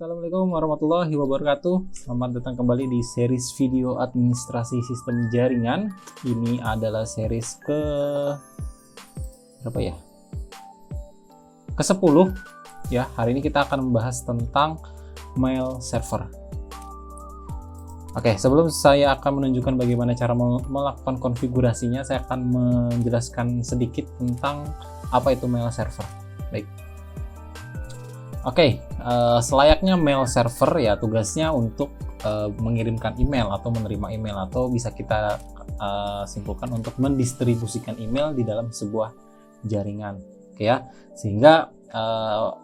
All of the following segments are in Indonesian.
Assalamualaikum warahmatullahi wabarakatuh. Selamat datang kembali di series video administrasi sistem jaringan. Ini adalah series ke berapa ya? Ke-10 ya. Hari ini kita akan membahas tentang mail server. Oke, sebelum saya akan menunjukkan bagaimana cara melakukan konfigurasinya, saya akan menjelaskan sedikit tentang apa itu mail server. Baik. Oke, selayaknya mail server ya tugasnya untuk mengirimkan email atau menerima email, atau bisa kita simpulkan untuk mendistribusikan email di dalam sebuah jaringan. Oke ya, sehingga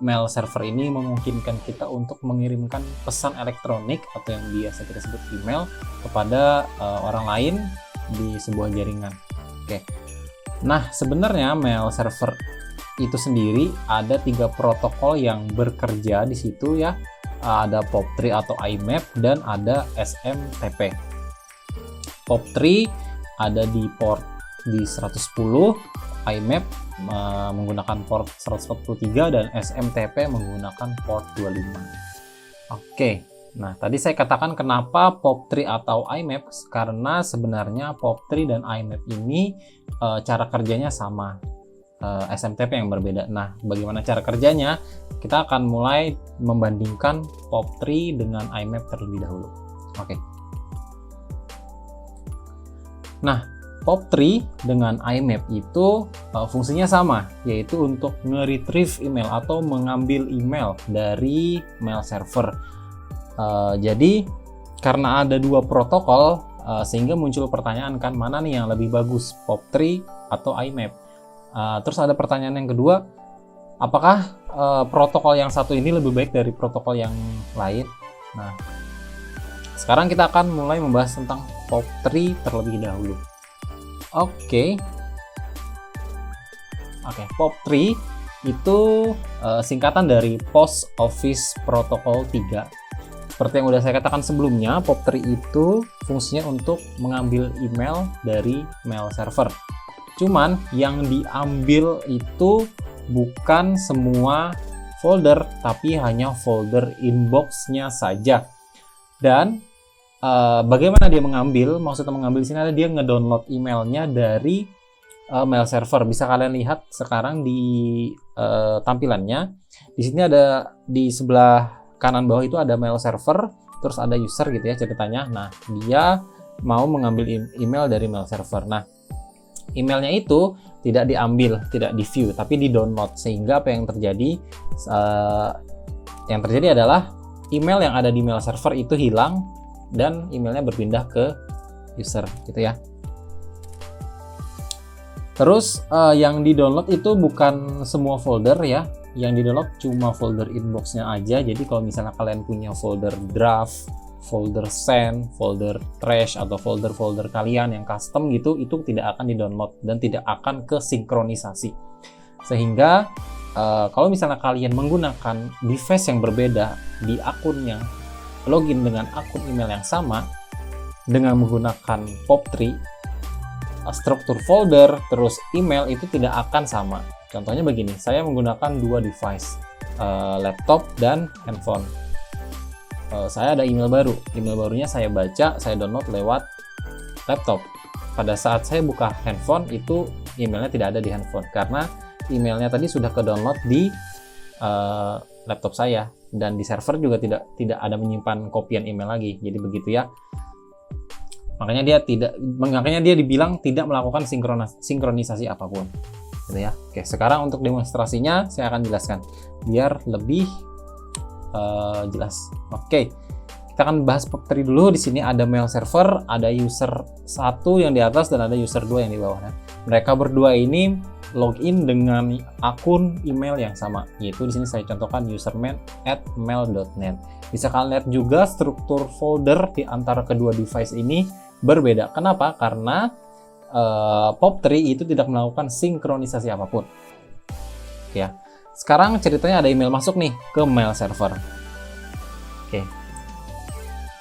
mail server ini memungkinkan kita untuk mengirimkan pesan elektronik atau yang biasa kita sebut email kepada orang lain di sebuah jaringan. Oke, nah sebenarnya mail server itu sendiri ada 3 protokol yang bekerja di situ ya. Ada POP3 atau IMAP dan ada SMTP. POP3 ada di port di 110, IMAP menggunakan port 143 dan SMTP menggunakan port 25. Oke. Nah, tadi saya katakan kenapa POP3 atau IMAP, karena sebenarnya POP3 dan IMAP ini cara kerjanya sama. SMTP yang berbeda. Nah, bagaimana cara kerjanya? Kita akan mulai membandingkan POP3 dengan IMAP terlebih dahulu. Oke. Nah, POP3 dengan IMAP itu fungsinya sama, yaitu untuk nge-retrieve email atau mengambil email dari mail server. Jadi, karena ada 2 protokol, sehingga muncul pertanyaan kan, mana nih yang lebih bagus, POP3 atau IMAP? Terus ada pertanyaan yang kedua, apakah protokol yang satu ini lebih baik dari protokol yang lain? Nah, sekarang kita akan mulai membahas tentang POP3 terlebih dahulu. Oke, POP3 itu singkatan dari Post Office Protocol 3. Seperti yang udah saya katakan sebelumnya, POP3 itu fungsinya untuk mengambil email dari mail server. Cuman yang diambil itu bukan semua folder, tapi hanya folder inbox-nya saja. Dan bagaimana dia mengambil? Maksudnya mengambil di sini ada dia ngedownload emailnya dari mail server. Bisa kalian lihat sekarang di tampilannya. Di sini ada di sebelah kanan bawah itu ada mail server, terus ada user gitu ya ceritanya. Nah, dia mau mengambil email dari mail server. Nah, emailnya itu tidak diambil, tidak di-view, tapi di-download. Sehingga apa yang terjadi? Yang terjadi adalah email yang ada di mail server itu hilang dan emailnya berpindah ke user, gitu ya. Terus yang di-download itu bukan semua folder ya. Yang di-download cuma folder inbox-nya aja. Jadi kalau misalnya kalian punya folder draft, folder send, folder trash, atau folder-folder kalian yang custom gitu, itu tidak akan di-download dan tidak akan kesinkronisasi. Sehingga kalau misalnya kalian menggunakan device yang berbeda di akun yang login dengan akun email yang sama dengan menggunakan POP3, struktur folder terus email itu tidak akan sama. Contohnya begini, saya menggunakan 2 device, laptop dan handphone. Saya ada email barunya saya baca, saya download lewat laptop. Pada saat saya buka handphone, itu emailnya tidak ada di handphone karena emailnya tadi sudah ke download di laptop saya, dan di server juga tidak ada menyimpan kopian email lagi. Jadi begitu ya. Makanya dia dibilang tidak melakukan sinkronisasi apapun, gitu ya. Oke, sekarang untuk demonstrasinya saya akan jelaskan biar lebih jelas. Oke, kita akan bahas POP3 dulu. Di sini ada mail server, ada user 1 yang di atas dan ada user 2 yang di bawah. Mereka berdua ini login dengan akun email yang sama, yaitu di sini saya contohkan username@mail.net. Bisa kalian lihat juga struktur folder di antara kedua device ini berbeda. Kenapa? Karena POP3 itu tidak melakukan sinkronisasi apapun. Oke ya. Sekarang ceritanya ada email masuk nih ke mail server. Oke.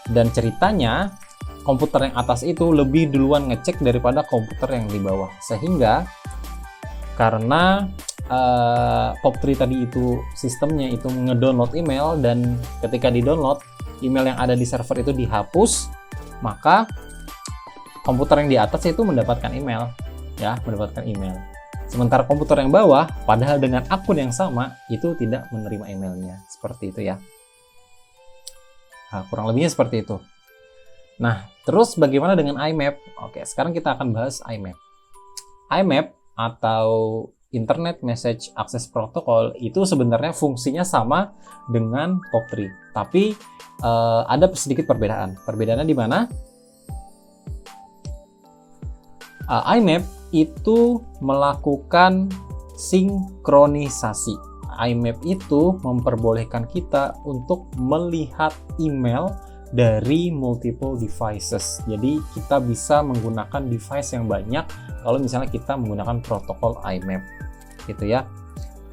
Dan ceritanya komputer yang atas itu lebih duluan ngecek daripada komputer yang di bawah. Sehingga karena POP3 tadi itu sistemnya itu ngedownload email, dan ketika di-download email yang ada di server itu dihapus, maka komputer yang di atas itu mendapatkan email, ya, mendapatkan email. Sementara komputer yang bawah, padahal dengan akun yang sama, itu tidak menerima emailnya. Seperti itu ya. Nah, kurang lebihnya seperti itu. Nah, terus bagaimana dengan IMAP? Oke, sekarang kita akan bahas IMAP. IMAP atau Internet Message Access Protocol itu sebenarnya fungsinya sama dengan POP3, tapi ada sedikit perbedaan. Perbedaannya di mana? IMAP itu melakukan sinkronisasi. IMAP itu memperbolehkan kita untuk melihat email dari multiple devices. Jadi kita bisa menggunakan device yang banyak kalau misalnya kita menggunakan protokol IMAP, gitu ya.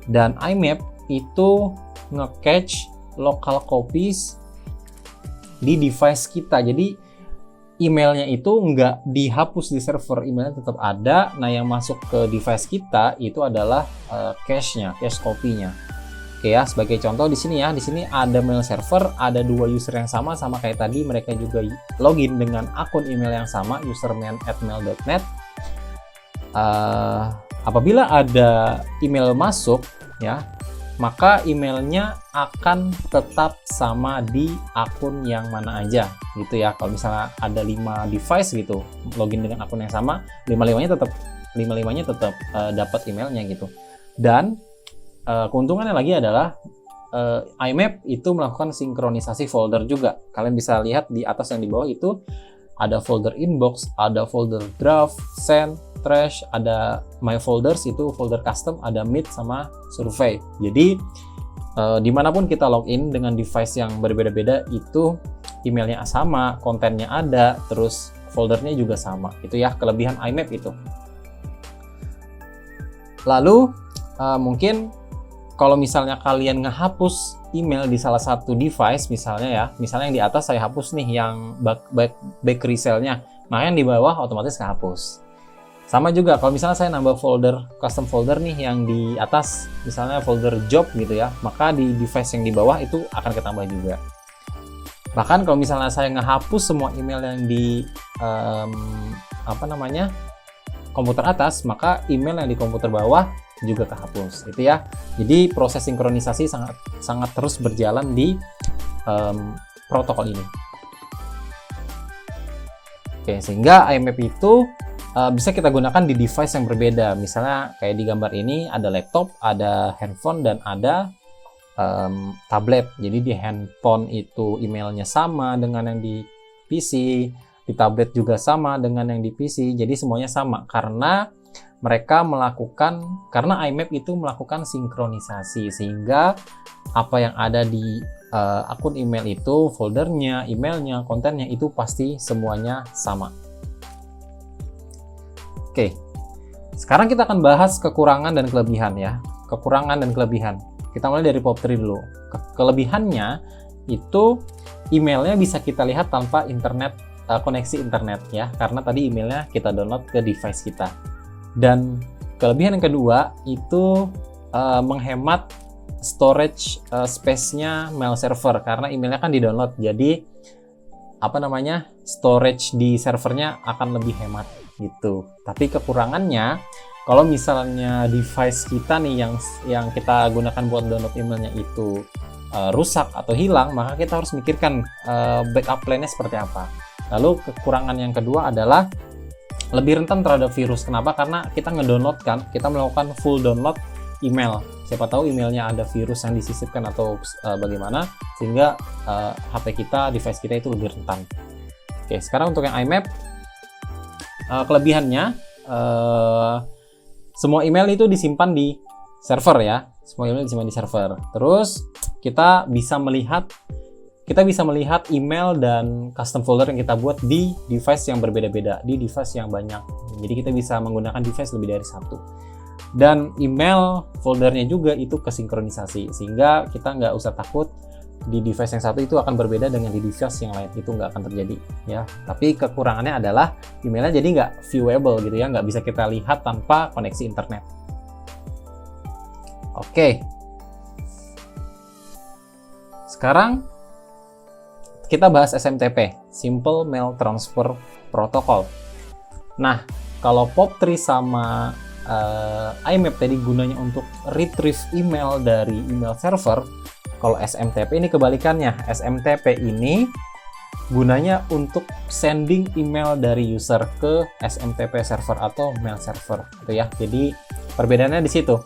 Dan IMAP itu nge-cache local copies di device kita. Jadi emailnya itu nggak dihapus di server, emailnya tetap ada. Nah, yang masuk ke device kita itu adalah cache-nya, cache copy-nya. Oke ya, sebagai contoh di sini ya, di sini ada mail server, ada dua user yang sama kayak tadi, mereka juga login dengan akun email yang sama, userman@mail.net. Apabila ada email masuk ya, maka emailnya akan tetap sama di akun yang mana aja gitu ya. Kalau misalnya ada 5 device gitu login dengan akun yang sama, 5-5-nya tetap dapat emailnya gitu. Dan keuntungannya lagi adalah IMAP itu melakukan sinkronisasi folder juga. Kalian bisa lihat di atas dan di bawah itu ada folder inbox, ada folder draft, send, trash, ada my folders itu folder custom, ada meet sama survey. Jadi dimanapun kita login dengan device yang berbeda-beda itu emailnya sama, kontennya ada, terus foldernya juga sama. Itu ya kelebihan IMAP itu. Lalu mungkin kalau misalnya kalian ngehapus email di salah satu device, misalnya yang di atas saya hapus nih yang back resell-nya, maka yang di bawah otomatis kehapus. Sama juga kalau misalnya saya nambah folder, custom folder nih yang di atas, misalnya folder job gitu ya, maka di device yang di bawah itu akan ketambah juga. Bahkan kalau misalnya saya ngehapus semua email yang di komputer atas, maka email yang di komputer bawah juga kehapus, gitu ya. Jadi proses sinkronisasi sangat terus berjalan di protokol ini. Oke, sehingga IMAP itu bisa kita gunakan di device yang berbeda. Misalnya kayak di gambar ini ada laptop, ada handphone, dan ada tablet. Jadi di handphone itu emailnya sama dengan yang di PC, di tablet juga sama dengan yang di PC. Jadi semuanya sama karena karena IMAP itu melakukan sinkronisasi, sehingga apa yang ada di akun email itu, foldernya, emailnya, kontennya itu pasti semuanya sama. Oke, sekarang kita akan bahas kekurangan dan kelebihan ya. Kekurangan dan kelebihan. Kita mulai dari POP3 dulu. Kelebihannya itu emailnya bisa kita lihat tanpa koneksi internet ya, karena tadi emailnya kita download ke device kita. Dan kelebihan yang kedua itu menghemat storage space-nya mail server, karena emailnya kan di-download. Jadi storage di servernya akan lebih hemat gitu. Tapi kekurangannya, kalau misalnya device kita nih yang kita gunakan buat download emailnya itu rusak atau hilang, maka kita harus mikirkan backup plan-nya seperti apa. Lalu kekurangan yang kedua adalah lebih rentan terhadap virus. Kenapa? Karena kita kita melakukan full download email. Siapa tahu emailnya ada virus yang disisipkan atau bagaimana, sehingga HP kita, device kita itu lebih rentan. Oke, sekarang untuk yang IMAP, kelebihannya semua email itu disimpan di server ya. Semua email disimpan di server. Terus kita bisa melihat email dan custom folder yang kita buat di device yang berbeda-beda, di device yang banyak. Jadi kita bisa menggunakan device lebih dari satu. Dan email foldernya juga itu kesinkronisasi, sehingga kita nggak usah takut di device yang satu itu akan berbeda dengan di device yang lain. Itu nggak akan terjadi ya. Tapi kekurangannya adalah emailnya jadi nggak viewable gitu ya, nggak bisa kita lihat tanpa koneksi internet. Oke. Sekarang kita bahas SMTP, Simple Mail Transfer Protocol. Nah, kalau POP3 sama IMAP tadi gunanya untuk retrieve email dari email server, kalau SMTP ini kebalikannya. SMTP ini gunanya untuk sending email dari user ke SMTP server atau mail server, gitu ya. Jadi perbedaannya di situ.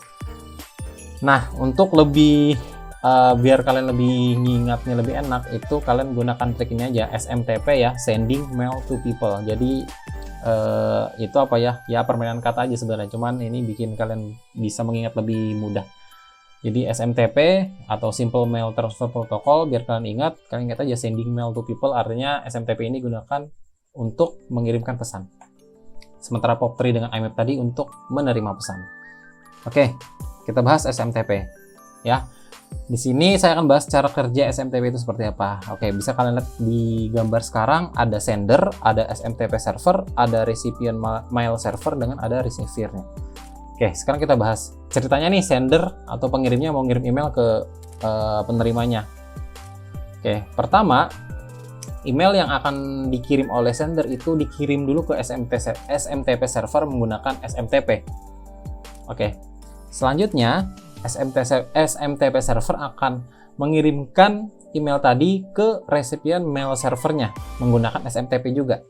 Nah, untuk lebih biar kalian lebih ngingatnya lebih enak, itu kalian gunakan trik ini aja, SMTP ya, sending mail to people. Jadi itu apa ya? Ya permainan kata aja sebenarnya, cuman ini bikin kalian bisa mengingat lebih mudah. Jadi SMTP atau Simple Mail Transfer Protocol, biar kalian ingat aja sending mail to people, artinya SMTP ini gunakan untuk mengirimkan pesan. Sementara POP3 dengan IMAP tadi untuk menerima pesan. Oke, kita bahas SMTP ya. Di sini saya akan bahas cara kerja SMTP itu seperti apa. Oke, bisa kalian lihat di gambar sekarang, ada sender, ada SMTP server, ada recipient mail server, dengan ada receiver-nya. Oke, sekarang kita bahas ceritanya nih, sender atau pengirimnya mau ngirim email ke penerimanya. Oke, pertama, email yang akan dikirim oleh sender itu dikirim dulu ke SMTP server menggunakan SMTP. Oke, selanjutnya SMTP server akan mengirimkan email tadi ke recipient mail servernya menggunakan SMTP juga.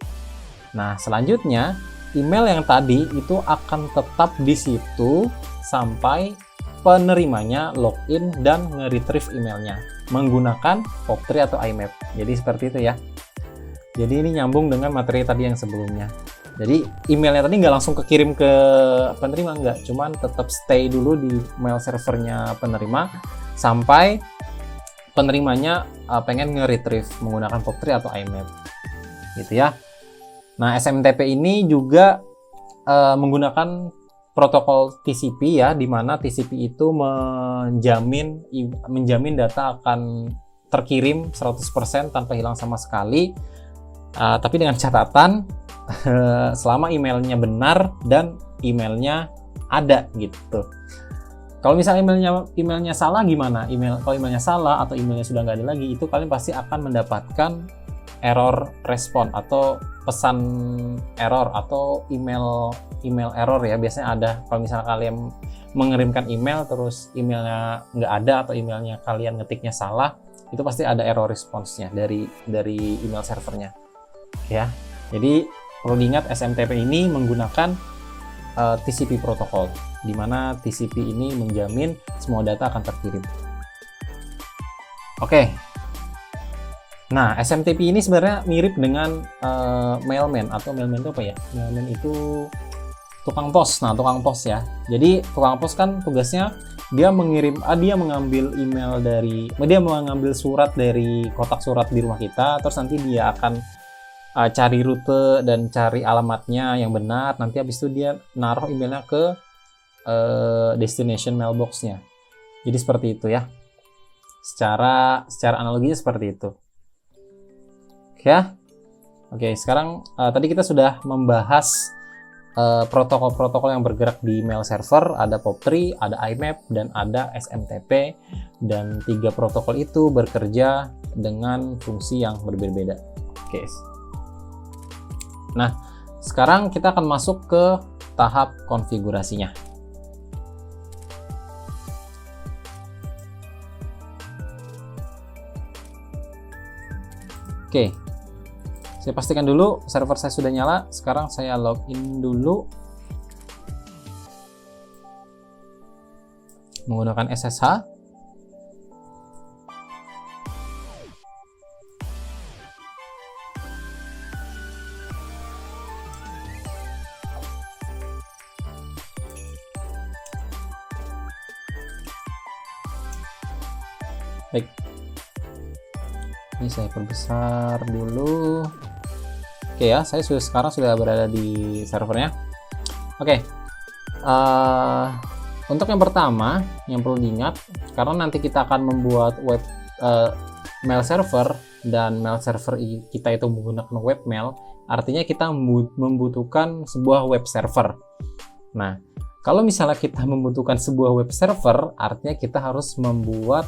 Nah, selanjutnya email yang tadi itu akan tetap di situ sampai penerimanya login dan nge-retrieve emailnya menggunakan POP3 atau IMAP. Jadi seperti itu ya. Jadi ini nyambung dengan materi tadi yang sebelumnya. Jadi emailnya tadi nggak langsung kekirim ke penerima, nggak, cuman tetap stay dulu di mail servernya penerima sampai penerimanya pengen nge-retrieve menggunakan POP3 atau IMAP, gitu ya. Nah, SMTP ini juga menggunakan protokol TCP ya, di mana TCP itu menjamin data akan terkirim 100% tanpa hilang sama sekali, tapi dengan catatan selama emailnya benar dan emailnya ada gitu. Kalau misalnya emailnya salah gimana? Kalau emailnya salah atau emailnya sudah nggak ada lagi, itu kalian pasti akan mendapatkan error respon atau pesan error atau email error ya. Biasanya ada kalau misalnya kalian mengirimkan email terus emailnya nggak ada atau emailnya kalian ngetiknya salah, itu pasti ada error responsnya dari email servernya ya. Jadi perlu diingat, SMTP ini menggunakan TCP protokol, di mana TCP ini menjamin semua data akan terkirim. Oke. Nah, SMTP ini sebenarnya mirip dengan mailman, atau mailman itu apa ya? Mailman itu tukang pos. Nah, tukang pos ya. Jadi tukang pos kan tugasnya dia mengambil surat dari kotak surat di rumah kita, terus nanti dia akan cari rute dan cari alamatnya yang benar. Nanti habis itu dia naruh emailnya ke destination mailbox-nya. Jadi seperti itu ya. Secara analoginya seperti itu. Ya. Oke, sekarang tadi kita sudah membahas protokol-protokol yang bergerak di mail server. Ada POP3, ada IMAP, dan ada SMTP. Dan 3 protokol itu bekerja dengan fungsi yang berbeda-beda. Oke. Nah, sekarang kita akan masuk ke tahap konfigurasinya. Oke, saya pastikan dulu server saya sudah nyala. Sekarang saya login dulu menggunakan SSH. Baik, ini saya perbesar dulu. Oke ya, saya sekarang sudah berada di servernya. Oke, untuk yang pertama yang perlu diingat, karena nanti kita akan membuat mail server, dan mail server kita itu menggunakan webmail, artinya kita membutuhkan sebuah web server. Nah, Kalau misalnya kita membutuhkan sebuah web server, artinya kita harus membuat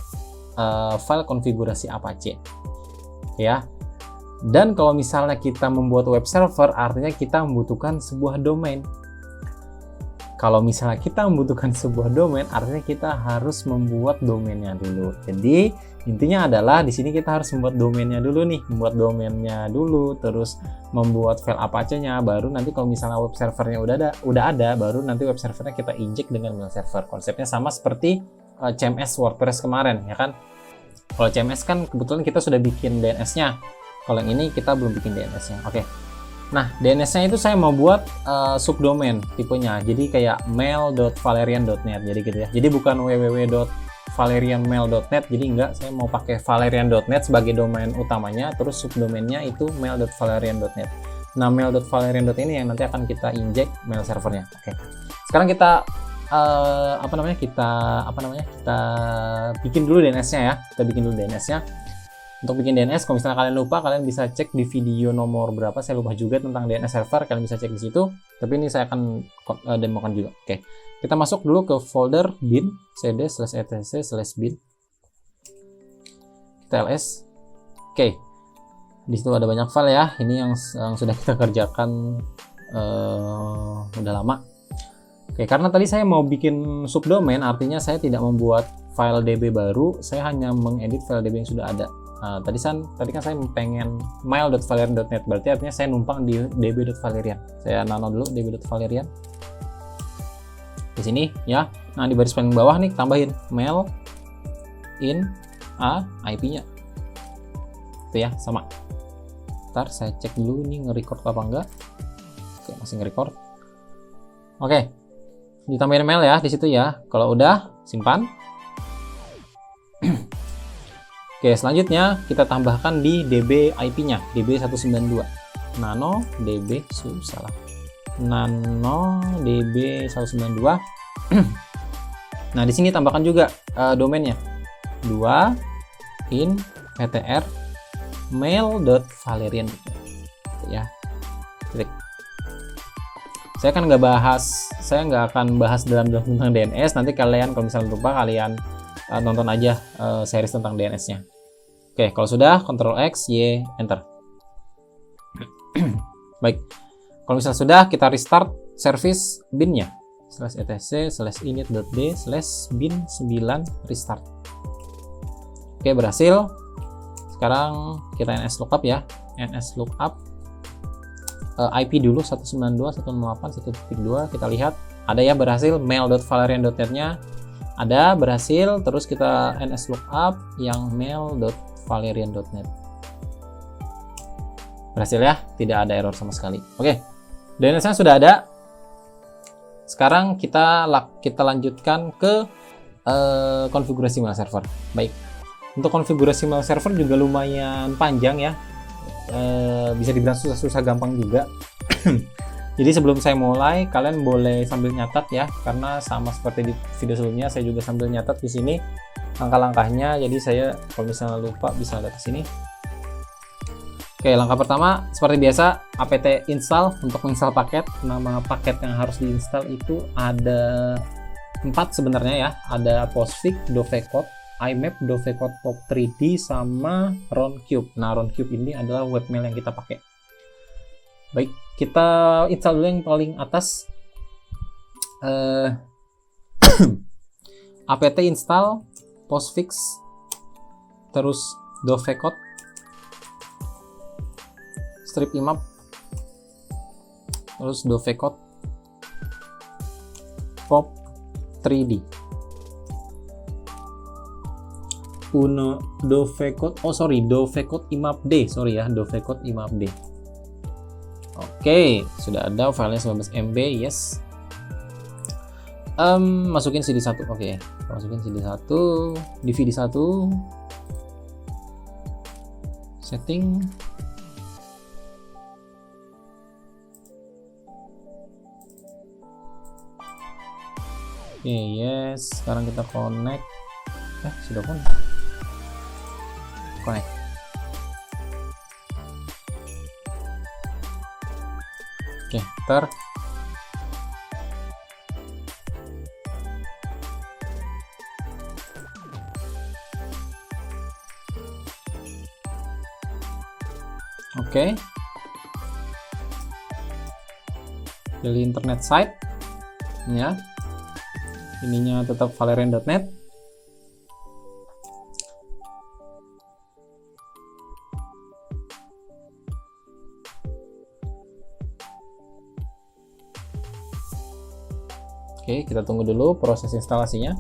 file konfigurasi Apache, ya. Dan kalau misalnya kita membuat web server, artinya kita membutuhkan sebuah domain. Kalau misalnya kita membutuhkan sebuah domain, artinya kita harus membuat domainnya dulu. Jadi intinya adalah di sini kita harus membuat domainnya dulu nih, membuat domainnya dulu, terus membuat file Apache-nya, baru nanti kalau misalnya web servernya udah ada, baru nanti web servernya kita injek dengan mail server. Konsepnya sama seperti CMS WordPress kemarin, ya kan? Kalau CMS kan kebetulan kita sudah bikin DNS-nya. Kalau yang ini kita belum bikin DNS-nya. Oke. Nah, DNS-nya itu saya mau buat subdomain tipenya. Jadi kayak mail.valerian.net. Jadi gitu ya. Jadi bukan www.valerianmail.net. Jadi enggak, saya mau pakai valerian.net sebagai domain utamanya, terus subdomainnya itu mail.valerian.net. Nah, mail.valerian.net ini yang nanti akan kita injek mail servernya. Oke. Sekarang kita kita bikin dulu DNS-nya ya. Kita bikin dulu DNS-nya. Untuk bikin DNS, kalau misalnya kalian lupa, kalian bisa cek di video nomor berapa, saya lupa juga tentang DNS server, kalian bisa cek di situ. Tapi ini saya akan demokan juga. Oke, kita masuk dulu ke folder bin cd/etc/bin. Kita ls. Oke, di situ ada banyak file ya. Ini yang sudah kita kerjakan udah lama. Oke, karena tadi saya mau bikin subdomain, artinya saya tidak membuat file DB baru, saya hanya mengedit file DB yang sudah ada. Nah, tadi kan saya pengen mail.valerian.net, berarti artinya saya numpang di db.valerian. Saya nano dulu db.valerian di sini ya. Nah, di baris paling bawah nih tambahin mail in IP-nya itu ya, sama. Ntar saya cek dulu ini nge-record apa enggak. Oke, masih nge-record. Oke, ditambahin mail ya di situ ya. Kalau udah, simpan. Oke, selanjutnya kita tambahkan di DB IP-nya, DB192. Nano DB Nano DB192. Nah, di sini tambahkan juga domainnya. 2 in ptr mail.valerian ya. Klik. Saya nggak akan bahas dalam tentang DNS. Nanti kalian kalau misalnya lupa, kalian nonton aja series tentang DNS-nya. Oke, kalau sudah, Ctrl X, Y, Enter. Baik, kalau misalnya sudah, kita restart service bin-nya. /etc/init.d/bin9 restart. Oke, berhasil. Sekarang kita ns lookup ya. ns lookup IP dulu 192.168.1.2. Kita lihat ada ya, berhasil. mail.valerian.net-nya ada, berhasil. Terus kita ns lookup yang mail.valerian.net. Berhasil ya, tidak ada error sama sekali. Oke, DNS-nya sudah ada. Sekarang kita lanjutkan ke konfigurasi mail server. Baik, untuk konfigurasi mail server juga lumayan panjang ya. Bisa dibilang susah-susah gampang juga. Jadi sebelum saya mulai, kalian boleh sambil nyatat ya, karena sama seperti di video sebelumnya, saya juga sambil nyatat di sini langkah-langkahnya. Jadi saya kalau misalnya lupa bisa lihat di sini. Oke, langkah pertama seperti biasa, apt install untuk menginstal paket. Nama paket yang harus diinstal itu ada 4 sebenarnya ya. Ada Postfix, Dovecot, IMAP, Dovecot Pop 3D, sama Roundcube. Nah, Roundcube ini adalah webmail yang kita pakai. Baik, kita install dulu yang paling atas. Apt install Postfix, terus Dovecot, strip imap, terus Dovecot Pop 3D, Dovecot imap D, Dovecot imap D. Oke, sudah ada filenya 19 MB, yes. Masukin CD1, oke. Masukin CD1, DVD1, setting. Oke, yes. Sekarang kita connect. Sudah connect. Oke, Oke. Pilih internet site ya. Ininya tetap valerian.net. Oke, kita tunggu dulu proses instalasinya.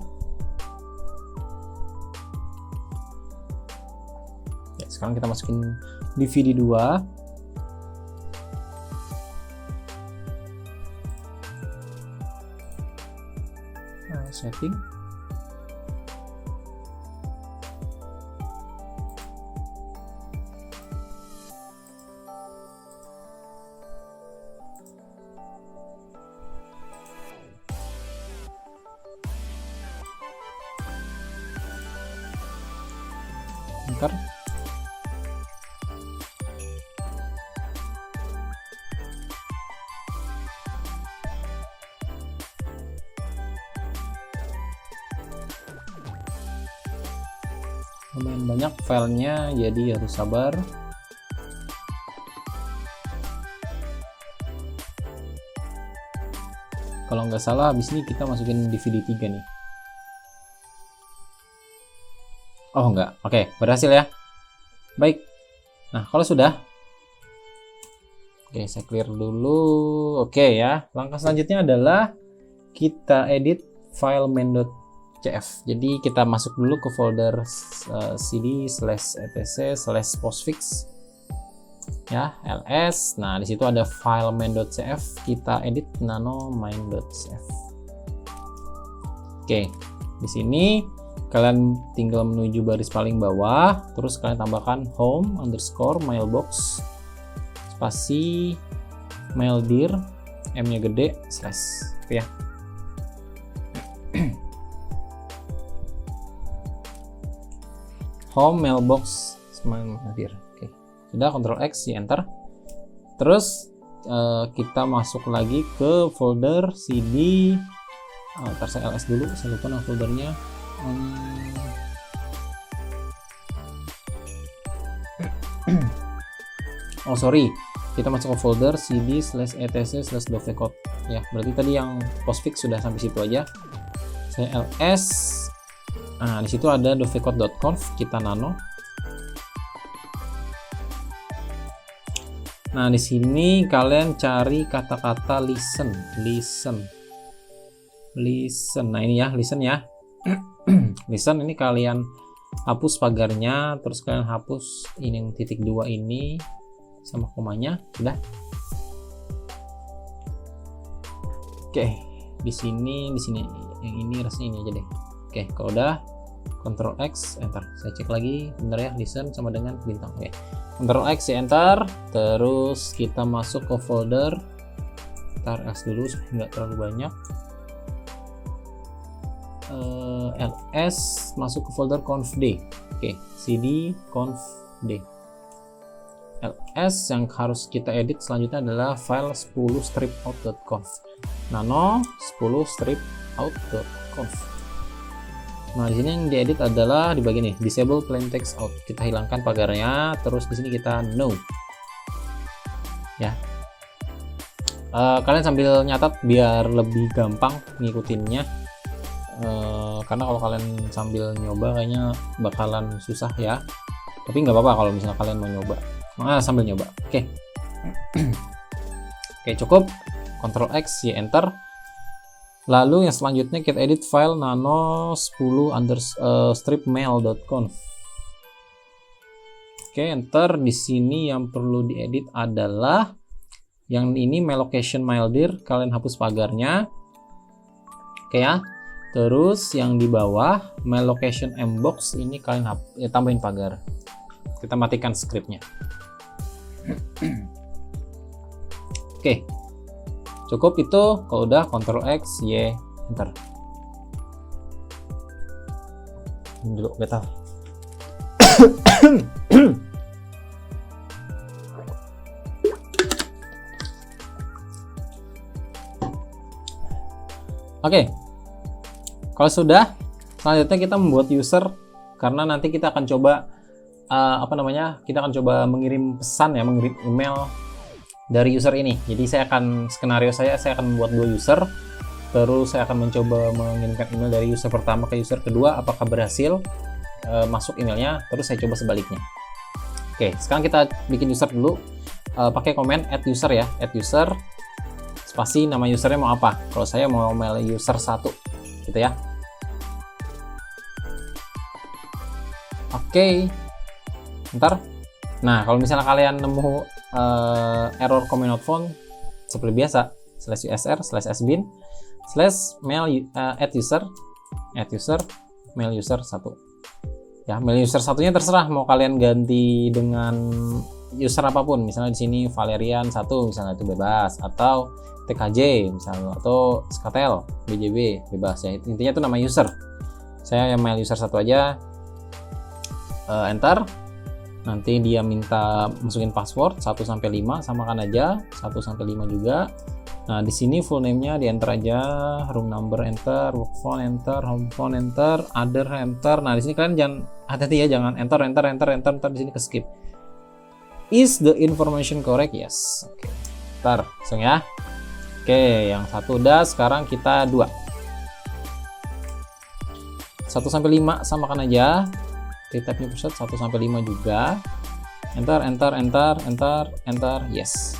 Ya, sekarang kita masukin DVD 2. Setting. Enter. Lumayan banyak filenya, jadi harus sabar. Kalau nggak salah habis ini kita masukin DVD 3 nih. Oh enggak, oke, berhasil ya. Baik, nah kalau sudah, oke, saya clear dulu. Oke ya, langkah selanjutnya adalah kita edit file main.cf. Jadi kita masuk dulu ke folder cd/etc/postfix ya, ls. Nah, di situ ada file main.cf, kita edit nano main.cf. Oke, di sini kalian tinggal menuju baris paling bawah, terus kalian tambahkan home underscore mailbox spasi maildir m-nya gede slash ya. Home mailbox maildir. Oke, sudah, Ctrl X di enter. Terus kita masuk lagi ke folder cd. Ntar saya ls dulu, saya lupa nama foldernya. Oh sorry, kita masuk ke folder cd/etc/dovecode ya. Berarti tadi yang postfix sudah sampai situ aja. Saya ls. Nah, di situ ada dovecode.conf, kita nano. Nah, di sini kalian cari kata-kata listen. Nah, ini ya, listen ya. Listen, ini kalian hapus pagarnya, terus kalian hapus ini yang titik 2 ini sama komanya, sudah. Oke, di sini yang ini rasanya ini aja deh. Oke, kalau udah Ctrl X enter. Saya cek lagi bener ya, listen sama dengan bintang. Oke, Ctrl X enter. Terus kita masuk ke folder, tar X dulu supaya nggak terlalu banyak. ls masuk ke folder confd. Oke, cd confd. ls yang harus kita edit selanjutnya adalah file 10stripout.conf. nano 10stripout.conf. Nah, di sini yang diedit adalah di bagian ini, disable plain text out. Kita hilangkan pagarnya, terus di sini kita no. Ya. Kalian sambil nyatat biar lebih gampang ngikutinnya. Karena kalau kalian sambil nyoba kayaknya bakalan susah ya. Tapi nggak apa-apa kalau misalnya kalian mau nyoba. Sambil nyoba. Oke. Oke, cukup. Ctrl X, Y enter. Lalu yang selanjutnya kita edit file nano 10_stripmail.conf. Oke, enter. Di sini yang perlu diedit adalah yang ini maillocation maildir, kalian hapus pagarnya. Oke ya. Terus yang di bawah maillocation mbox ini kalian tambahin pagar. Kita matikan scriptnya. Oke. Cukup itu. Kalau udah Ctrl X, Y, enter. Ini dulu beta. Oke. Kalau sudah, selanjutnya kita membuat user, karena nanti kita akan coba apa namanya, kita akan coba mengirim pesan ya, mengirim email dari user ini. Jadi skenario saya akan membuat 2 user, terus saya akan mencoba mengirimkan email dari user pertama ke user kedua, apakah berhasil masuk emailnya, terus saya coba sebaliknya. Oke, sekarang kita bikin user dulu, pakai komen add user ya, add user spasi nama usernya mau apa. Kalau saya mau mail user 1 gitu ya. Oke, ntar. Nah, kalau misalnya kalian nemu error comment not found, seperti biasa, /usr/sbin /mail add user mail user 1 ya. Mail user satunya terserah mau kalian ganti dengan user apapun, misalnya di sini Valerian 1 misalnya, itu bebas, atau TKJ misalnya, atau Skatel BJB bebas ya, intinya itu nama user. Saya yang mail user 1 aja, enter. Nanti dia minta masukin password 1 sampai 5, samakan aja 1 sampai 5 juga. Nah, di sini full name-nya di enter aja, room number enter, work phone enter, home phone enter, other enter. Nah, di sini kalian jangan hati-hati ya, jangan enter di sini ke skip. Is the information correct? Yes. Oke. Ntar, langsung ya. Oke, yang 1 udah, sekarang kita 2. 1 sampai 5 samakan aja. Type-nya preset 1 sampai 5 juga. Enter, yes.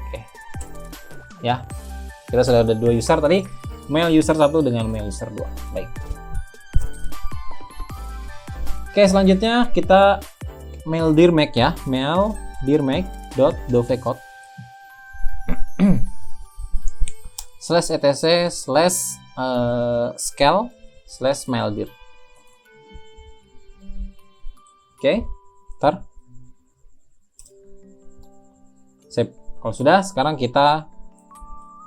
Oke. Ya. Kita sudah ada 2 user tadi, mail user 1 dengan mail user 2. Baik. Oke, selanjutnya kita mail dear Mac ya. Mail dear Mac.dovecode /etc/scale/maildir. Oke, ntar save. Kalau sudah, sekarang kita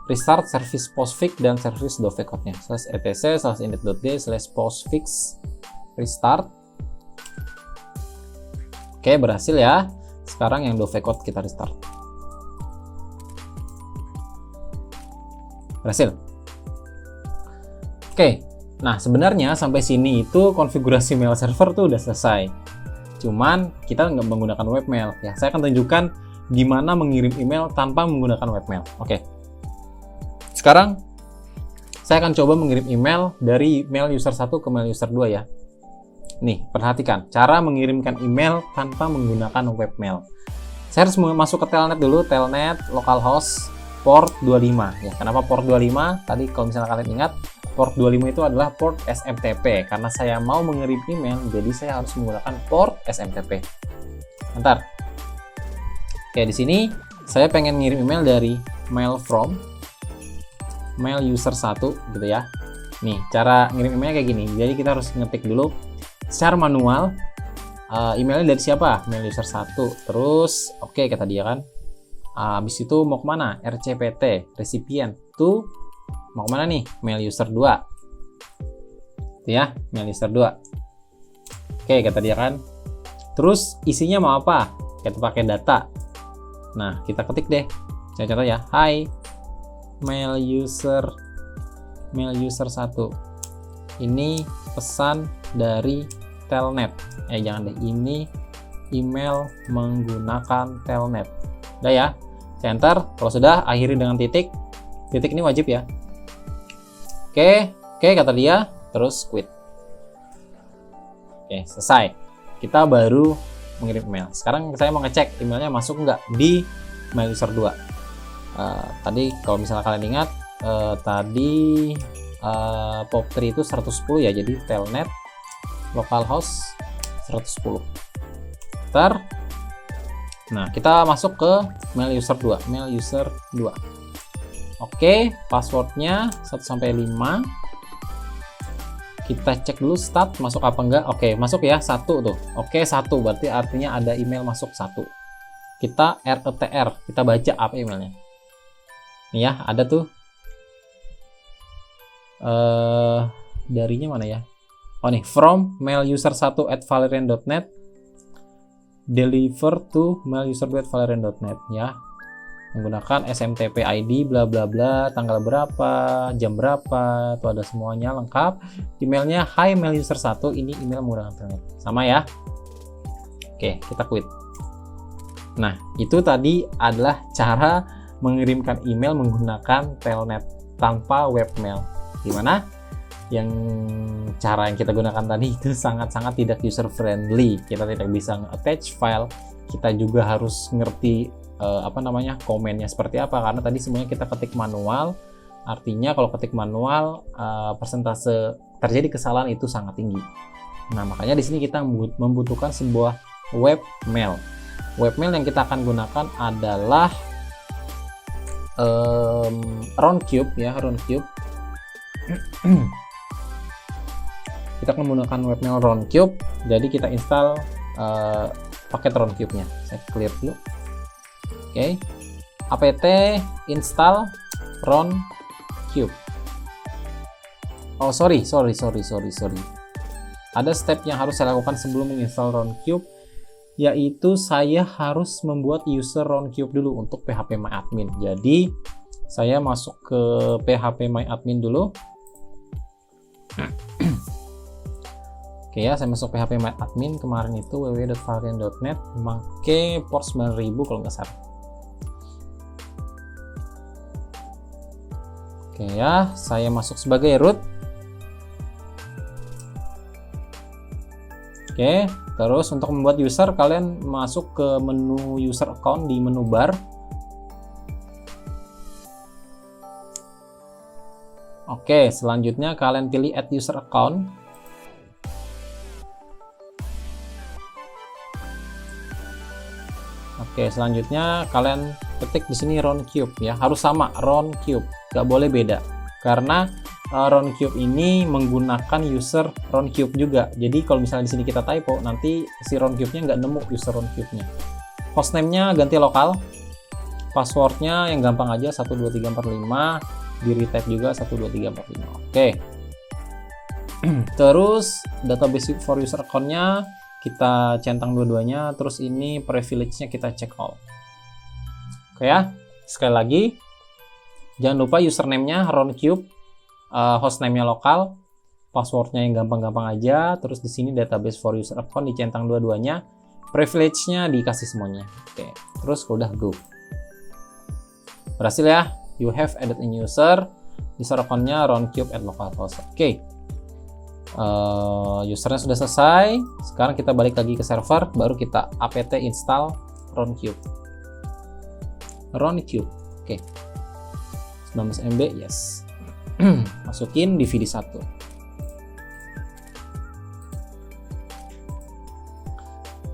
restart service postfix dan service dovecode-nya. /etc/index.d/postfix restart. Oke, berhasil ya. Sekarang yang dovecode kita restart. Berhasil. Oke, nah sebenarnya sampai sini itu konfigurasi mail server tuh udah selesai. Cuman kita nggak menggunakan webmail ya. Saya akan tunjukkan gimana mengirim email tanpa menggunakan webmail. Oke. Sekarang saya akan coba mengirim email dari mail user 1 ke mail user 2 ya. Nih, perhatikan cara mengirimkan email tanpa menggunakan webmail. Saya harus masuk ke telnet dulu, telnet localhost port 25 ya. Kenapa port 25? Tadi kalau misalnya kalian ingat, port 25 itu adalah port SMTP. Karena saya mau mengirim email, jadi saya harus menggunakan port SMTP. Bentar. Oke, di sini saya pengen ngirim email dari mail from mail user 1 gitu ya. Nih, cara ngirim emailnya kayak gini. Jadi kita harus ngetik dulu secara manual emailnya dari siapa? Mail user 1. Terus oke, kata dia kan. Habis itu mau kemana? RCPT, recipient to mau kemana nih? Mail user 2 itu ya, mail user 2. Oke, kata dia kan. Terus isinya mau apa? Kita pakai data. Nah, kita ketik deh. Saya contoh ya. Hai mail user 1. Ini pesan dari telnet. Jangan deh. Ini email menggunakan telnet. Udah ya. Saya enter. Kalau sudah, akhiri dengan titik. Titik ini wajib ya. Oke, kata dia, terus quit. Oke, selesai. Kita baru mengirim email. Sekarang saya mau ngecek emailnya masuk nggak di mail user 2. Tadi kalau misalnya kalian ingat, tadi POP3 itu 110 ya, jadi telnet localhost 110. Ntar, nah kita masuk ke mail user 2. Oke, passwordnya 1 sampai 5. Kita cek dulu stat masuk apa enggak. Oke, masuk ya 1 tuh. Oke, 1 berarti artinya ada email masuk 1. Kita RETR, kita baca apa emailnya. Nih ya, ada tuh. Darinya mana ya? Oh nih, from mail user 1@valerian.net deliver to mail user 2@valerian.net ya. Menggunakan SMTP ID bla bla bla, tanggal berapa, jam berapa, itu ada semuanya lengkap. Emailnya hi mail user 1, ini email menggunakan telnet. Sama ya. Oke, kita quit. Nah, itu tadi adalah cara mengirimkan email menggunakan Telnet tanpa webmail. Gimana? Yang cara yang kita gunakan tadi itu sangat-sangat tidak user friendly. Kita tidak bisa attach file. Kita juga harus ngerti komennya seperti apa, karena tadi semuanya kita ketik manual. Artinya kalau ketik manual persentase terjadi kesalahan itu sangat tinggi. Nah, makanya di sini kita membutuhkan sebuah webmail. Webmail yang kita akan gunakan adalah Roundcube ya, Roundcube. Kita akan menggunakan webmail Roundcube. Jadi kita install paket Roundcube-nya. Saya clear dulu. Oke. apt install Roundcube. Oh, sorry. Ada step yang harus saya lakukan sebelum menginstal Roundcube, yaitu saya harus membuat user Roundcube dulu untuk phpMyAdmin. Jadi saya masuk ke phpMyAdmin dulu. Oke ya, saya masuk phpMyAdmin kemarin itu www.varian.net, pakai port 9000 kalau nggak salah. Oke ya, saya masuk sebagai root. Oke, terus untuk membuat user, kalian masuk ke menu user account di menu bar. Oke, selanjutnya kalian pilih add user account. Oke, selanjutnya kalian ketik di sini Roundcube ya, harus sama Roundcube, nggak boleh beda, karena Roundcube ini menggunakan user Roundcube juga. Jadi kalau misalnya di sini kita typo, nanti si Roundcube-nya nggak nemu user Roundcube-nya. Hostname-nya ganti lokal, passwordnya yang gampang aja 12345, di retype juga 12345. Oke. Terus database for user account-nya kita centang dua-duanya, terus ini privilege-nya kita check all. Oke ya, sekali lagi jangan lupa username-nya Roundcube, hostname-nya lokal, passwordnya yang gampang-gampang aja, terus di sini database for user account dicentang dua-duanya, privilege-nya dikasih semuanya. Oke, terus udah go. Berhasil ya, you have added a user account-nya Roundcube at localhost. Oke. Usernya sudah selesai. Sekarang kita balik lagi ke server, baru kita apt install Roundcube. Oke. 19 MB, yes. Masukin DVD 1.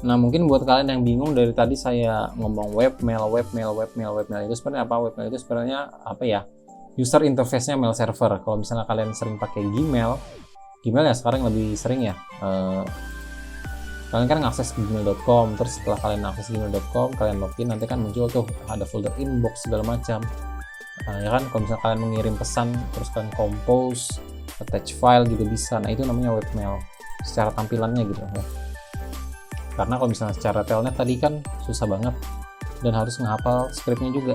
Nah, mungkin buat kalian yang bingung dari tadi saya ngomong webmail itu sebenarnya apa? Webmail itu sebenarnya apa ya? User interface-nya mail server. Kalau misalnya kalian sering pakai Gmail ya sekarang lebih sering ya. Kalian kan ngakses gmail.com, terus setelah kalian akses gmail.com, kalian login, nanti kan muncul tuh ada folder inbox segala macam. Ya kan, kalau misalnya kalian mengirim pesan, terus kalian compose, attach file juga bisa. Nah, itu namanya webmail secara tampilannya gitu ya. Karena kalau misalnya secara telnet tadi kan susah banget dan harus menghafal scriptnya juga.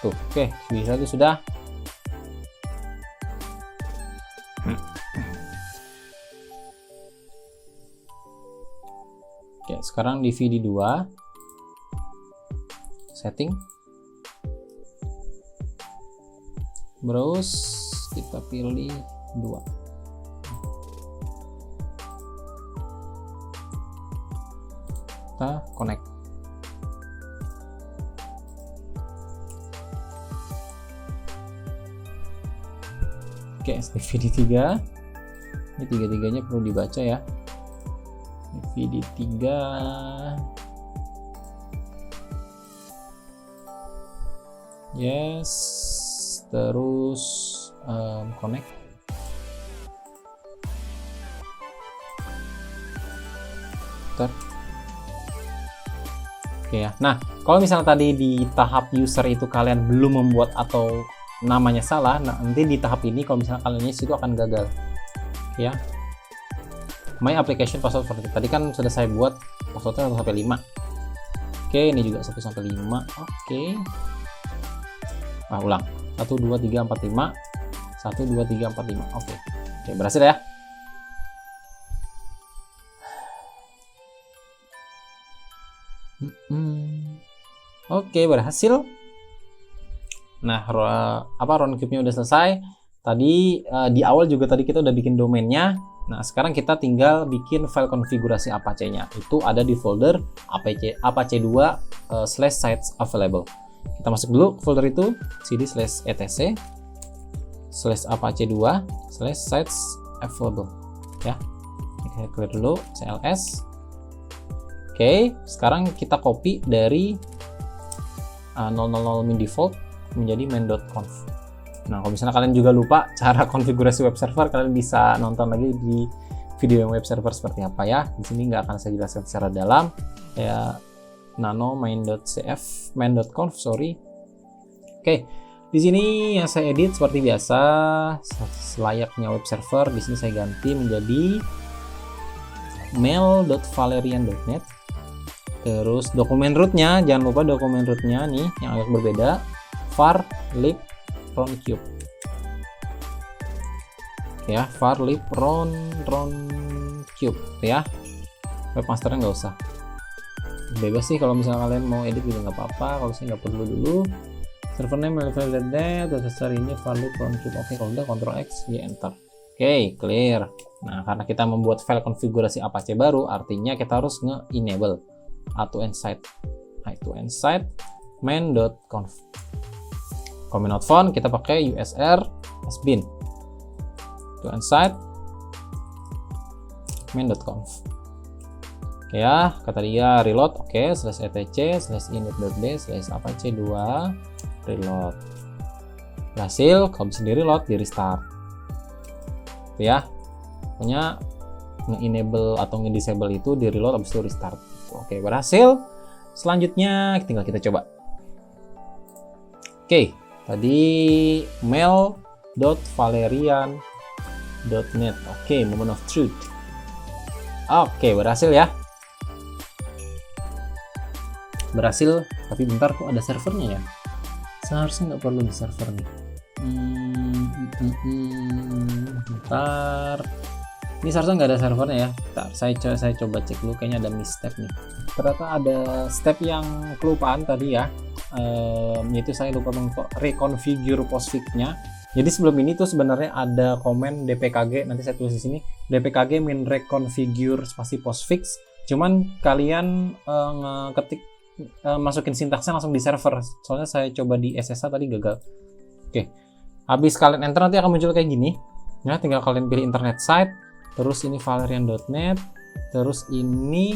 Tuh, oke, bisa itu sudah. Oke, sekarang di VD 2 setting, browse, kita pilih 2. Kita connect. Oke, VD 3 ini tiga-tiganya perlu dibaca ya. VD 3, yes, terus connect. Oke ya. Nah, kalau misalnya tadi di tahap user itu kalian belum membuat atau namanya salah, nah nanti di tahap ini kalau misalnya kalian itu akan gagal. Ya. My application password for tadi kan sudah saya buat passwordnya 1 sampai 5. Oke, ini juga 1 sampai 5. Oke. Ulang. 1 2 3 4 5. 1 2 3 4 5. Oke. Oke, berhasil ya. Oke, berhasil. Nah, roundcube-nya udah selesai. Tadi di awal juga tadi kita udah bikin domainnya. Nah, sekarang kita tinggal bikin file konfigurasi Apache-nya. Itu ada di folder apache 2 /sites available. Kita masuk dulu ke folder itu, cd/etc /apache 2 /sites available. Ya, kita clear dulu cls. Oke, sekarang kita copy dari 000 min default menjadi main.conf. Nah, kalau misalnya kalian juga lupa cara konfigurasi web server, kalian bisa nonton lagi di video yang web server seperti apa ya. Di sini nggak akan saya jelaskan secara dalam. Ya, nano main.conf, sorry. Oke, di sini yang saya edit seperti biasa, selayaknya web server. Di sini saya ganti menjadi mail.valerian.net. Terus dokumen rootnya, jangan lupa dokumen rootnya nih yang agak berbeda, var lib roundcube. Ya, var lib roundcube ya. Webmasternya nggak usah, bebas sih kalau misalnya kalian mau edit juga nggak apa-apa. Kalau saya nggak perlu dulu. Server name dasar ini var lib roundcube. Oke, kalau udah Ctrl X ya enter. Oke, clear. Nah, karena kita membuat file konfigurasi Apache baru, artinya kita harus nge-enable a2nsite main.conf. Command not found, kita pakai usr sbin a2nsite main.conf. Oke ya, kata dia reload. Oke, /etc/init.d/apache 2 reload. Berhasil. Kalau bisa di reload, di restart. Oke ya, pokoknya nge-enable atau nge-disable itu di reload, habis itu restart. Oke, berhasil. Selanjutnya tinggal kita coba. Oke, tadi mail.valerian.net. Oke, moment of truth. Oke, berhasil ya. Berhasil, tapi bentar, kok ada servernya ya? Seharusnya nggak perlu di server nih. Bentar. Ini seharusnya nggak ada servernya ya. Bentar, saya coba cek dulu, kayaknya ada misstep nih. Ternyata ada step yang kelupaan tadi ya. Yaitu saya lupa reconfigure postfix-nya. Jadi sebelum ini tuh sebenarnya ada komen dpkg, nanti saya tulis di sini, dpkg min reconfigure spasi postfix. Cuman kalian ngeketik masukin sintaksnya langsung di server. Soalnya saya coba di SSH tadi gagal. Oke. Habis kalian enter nanti akan muncul kayak gini. Ya, tinggal kalian pilih internet site, terus ini valerian.net, terus ini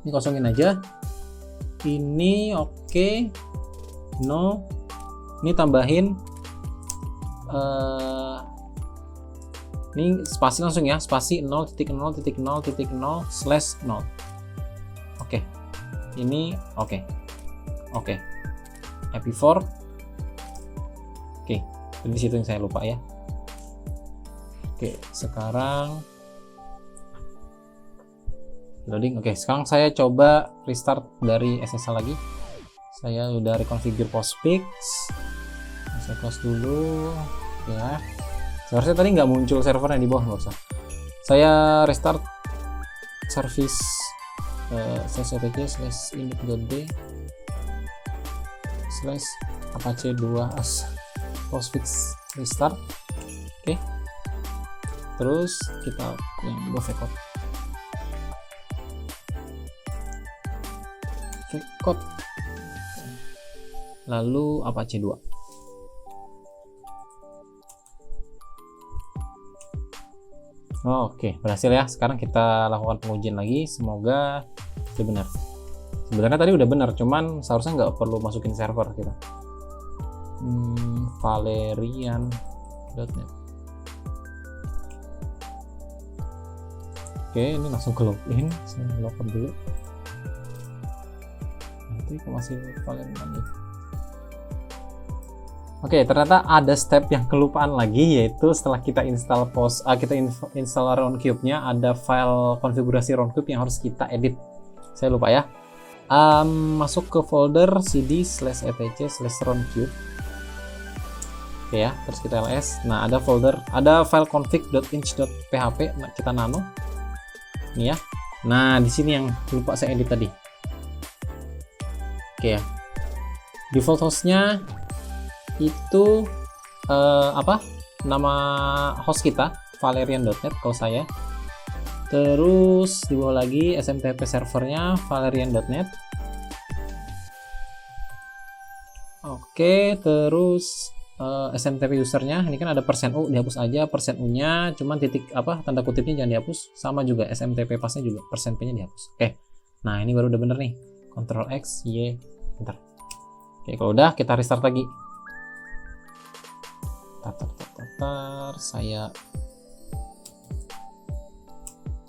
kosongin aja. Ini oke. No. Ini tambahin ini spasi langsung ya, spasi 0.0.0.0/0. Oke. Ini oke. Ep4. Oke, di situ yang saya lupa ya. Oke, sekarang loading. Oke, sekarang saya coba restart dari SSH lagi. Saya udah reconfigure postfix. Saya close dulu ya. Seharusnya tadi nggak muncul servernya di bawah, nggak usah. Saya restart service /init.d/apache 2 as postfix restart. Oke. Terus kita yang backup lalu Apache 2. Oke, berhasil ya. Sekarang kita lakukan pengujian lagi, semoga sudah benar. Sebenarnya tadi udah benar, cuman seharusnya nggak perlu masukin server kita. Valerian.net. Oke, ini langsung ke login. Saya login dulu. Nanti masih Valerian lagi. Oke, ternyata ada step yang kelupaan lagi, yaitu setelah kita install install roundcube-nya, ada file konfigurasi roundcube yang harus kita edit. Saya lupa ya. Masuk ke folder cd/etc/roundcube. Oke ya, terus kita ls. Nah, ada file config.inch.php. Nah, kita nano. Ini ya. Nah, di sini yang lupa saya edit tadi. Oke ya. Default hostnya itu apa? Nama host kita valerian.net kalau saya. Terus di bawah lagi SMTP servernya valerian.net. Oke, terus SMTP usernya ini kan ada %u, dihapus aja %u-nya, cuman titik apa tanda kutipnya jangan dihapus, sama juga SMTP pasnya juga %p-nya dihapus. Oke, nah ini baru udah bener nih. Ctrl X Y, bentar. Oke, kalau udah kita restart lagi. Saya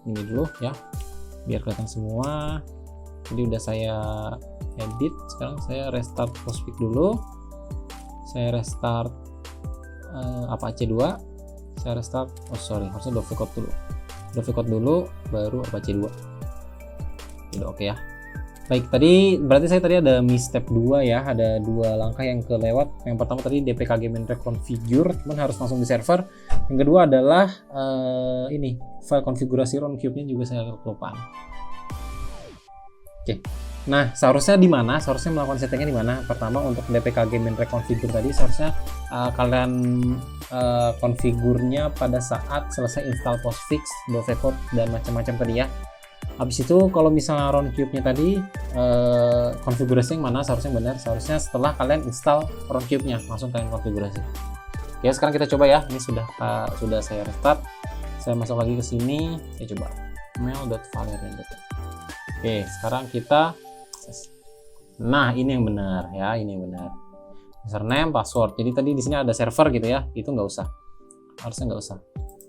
ini dulu ya, biar kelihatan semua. Jadi udah saya edit, sekarang saya restart Postfix dulu. Saya restart Apache 2. Saya restart, oh sorry, harusnya Dovecot dulu. Dovecot dulu, baru Apache 2. Udah oke ya. Baik, tadi berarti saya tadi ada miss step 2 ya, ada 2 langkah yang kelewat. Yang pertama tadi dpkg main reconfigure, cuman harus langsung di server. Yang kedua adalah ini, file konfigurasi Roncube-nya juga saya kelupaan. Oke. Nah, seharusnya di mana? Seharusnya melakukan settingnya di mana? Pertama untuk dpkg main reconfigure tadi seharusnya kalian konfigurnya pada saat selesai install Postfix, Dovecot dan macam-macam tadi ya. Habis itu kalau misalnya Roncube-nya tadi konfigurasi yang mana seharusnya benar? Seharusnya setelah kalian install Roncube-nya langsung kalian konfigurasi. Oke, sekarang kita coba ya. Ini sudah saya restart. Saya masuk lagi ke sini. Saya coba mail.valerian.net. Oke, sekarang kita akses. Nah, ini yang benar ya, ini yang benar. Username, password. Jadi tadi di sini ada server gitu ya. Itu nggak usah. Harusnya nggak usah.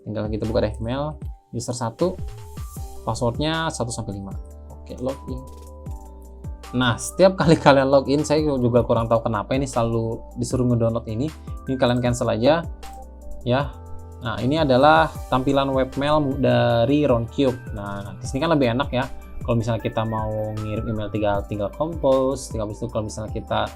Tinggal kita buka deh mail user 1. Passwordnya 1-5. Oke, login. Nah, setiap kali kalian login, saya juga kurang tahu kenapa ini selalu disuruh ngedownload ini. Ini kalian cancel aja ya. Nah, ini adalah tampilan webmail dari Roncube. Nah, di sini kan lebih enak ya. Kalau misalnya kita mau ngirim email tinggal compose, tinggal itu kalau misalnya kita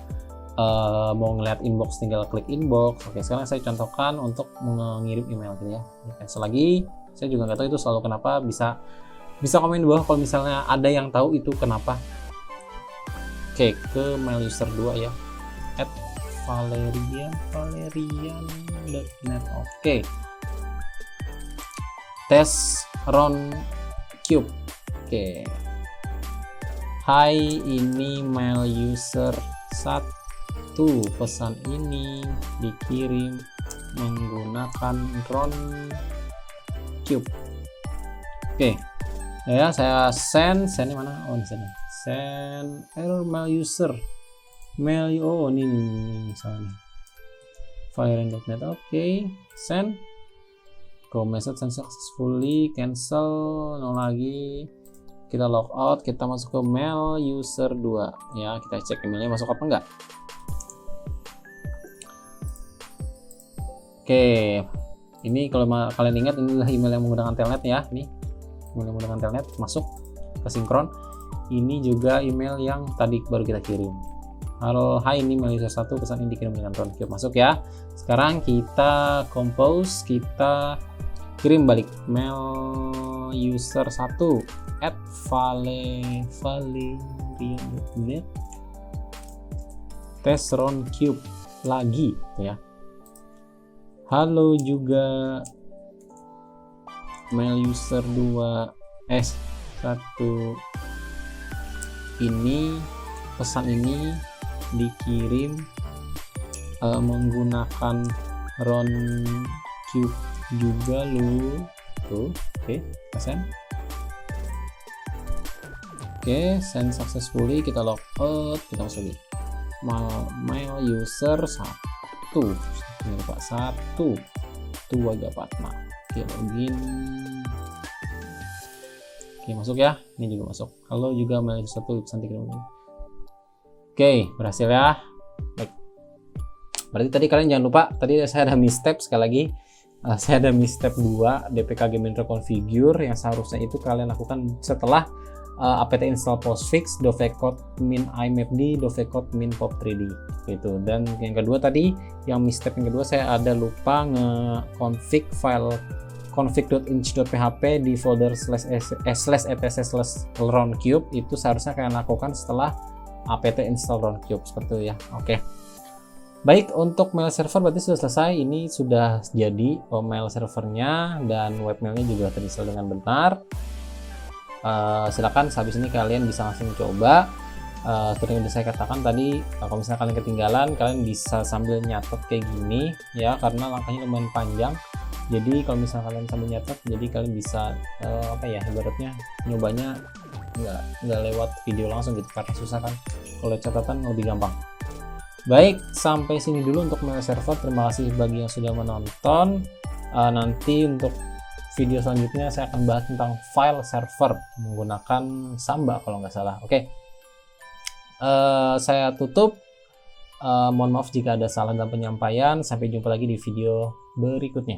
mau ngeliat inbox tinggal klik inbox. Oke, sekarang saya contohkan untuk mengirim email gitu ya. Ini cancel lagi. Saya juga nggak tahu itu selalu kenapa, bisa komen di bawah kalau misalnya ada yang tahu itu kenapa. Oke, ke mail user 2 ya, @valerian.net. Oke, tes Roncube. Oke, hai, ini mail user 1, pesan ini dikirim menggunakan Roncube. Oke ya, saya send mana? Oh, di sana. Send error mail user. Mail, oh ini misalnya valerian.net. Oke, send. Go message send successfully, cancel, no lagi. Kita log out, kita masuk ke mail user 2 ya, kita cek emailnya masuk apa enggak. Oke, ini kalau kalian ingat ini adalah email yang menggunakan telnet ya, nih menggunakan telnet masuk ke sinkron. Ini juga email yang tadi baru kita kirim. Halo, hai, ini mail user 1, pesan ini dikirim dengan Roncube. Masuk ya. Sekarang kita compose, kita kirim balik mail user 1 @valerian.net tes Roncube lagi ya. Halo juga mail user 2 S1, ini pesan ini dikirim menggunakan Roncube juga lu tuh. Oke, send. Oke, send successfully, kita log out, kita masuk lagi mail user 1 ini Pak 1 Tuaga Patma. Oke, login. Oke, masuk ya. Ini juga masuk. Halo juga mail 1 pesan dikirim. Oke, berhasil ya. Baik. Berarti tadi kalian jangan lupa, tadi saya ada misstep sekali lagi. Saya ada misstep 2 dpkg main reconfigure yang seharusnya itu kalian lakukan setelah apt install Postfix, Dovecot min imapd, Dovecot min pop3d gitu. Dan yang kedua tadi, yang misstep yang kedua saya ada lupa nge-config file config.inch.php di folder /etc/roundcube itu seharusnya kalian lakukan setelah apt install roundcube seperti itu ya. Oke. Baik, untuk mail server berarti sudah selesai. Ini sudah jadi mail servernya dan webmailnya juga terinstall dengan benar. Silakan habis ini kalian bisa langsung coba. Seperti yang saya katakan tadi, kalau misalnya kalian ketinggalan, kalian bisa sambil nyatet kayak gini ya, karena langkahnya lumayan panjang. Jadi kalau misalnya kalian sambil nyatet, jadi kalian bisa ibaratnya nyobanya nggak lewat video langsung gitu, karena susah kan. Kalau catatan lebih gampang. Baik, sampai sini dulu untuk mail server. Terima kasih bagi yang sudah menonton. Nanti untuk video selanjutnya saya akan bahas tentang file server menggunakan Samba kalau nggak salah. Oke. Saya tutup. Mohon maaf jika ada salah dalam penyampaian. Sampai jumpa lagi di video berikutnya.